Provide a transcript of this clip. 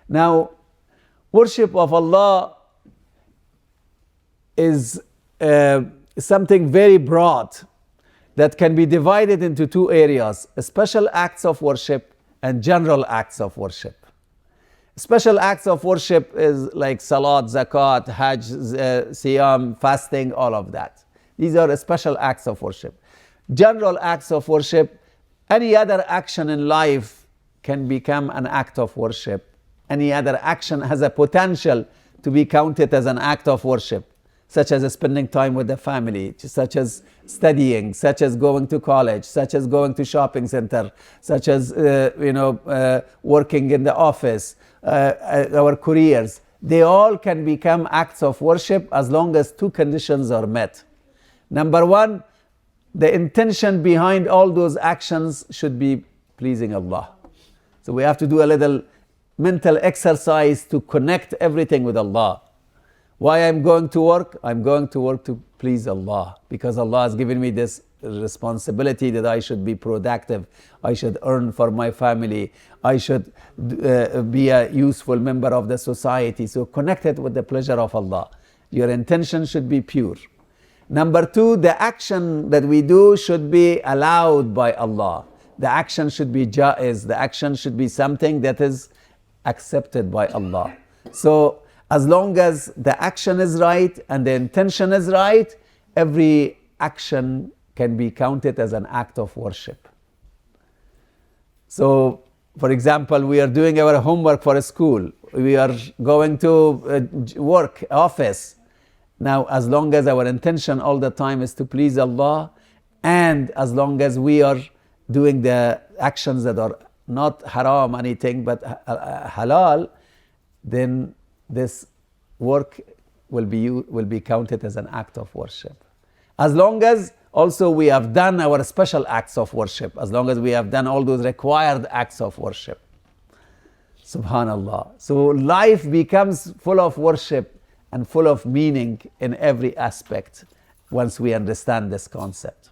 Now, worship of Allah is something very broad that can be divided into two areas: special acts of worship and general acts of worship. Special acts of worship is like salat, zakat, hajj, siyam, fasting, all of that. These are special acts of worship. General acts of worship, any other action in life can become an act of worship. Any other action has a potential to be counted as an act of worship, such as spending time with the family, such as studying, such as going to college, such as going to shopping center, such as working in the office, our careers. They all can become acts of worship as long as two conditions are met. Number one, the intention behind all those actions should be pleasing Allah. So we have to do a little mental exercise to connect everything with Allah. Why I'm going to work? I'm going to work to please Allah, because Allah has given me this responsibility that I should be productive, I should earn for my family, I should be a useful member of the society. So connect it with the pleasure of Allah. Your intention should be pure. Number two, the action that we do should be allowed by Allah. The action should be jaiz. The action should be something that is accepted by Allah. So as long as the action is right and the intention is right, every action can be counted as an act of worship. So, for example, we are doing our homework for a school. We are going to work, office. Now, as long as our intention all the time is to please Allah, and as long as we are doing the actions that are not haram anything but halal, then this work will be counted as an act of worship. As long as also we have done our special acts of worship, as long as we have done all those required acts of worship. Subhanallah. So life becomes full of worship and full of meaning in every aspect once we understand this concept.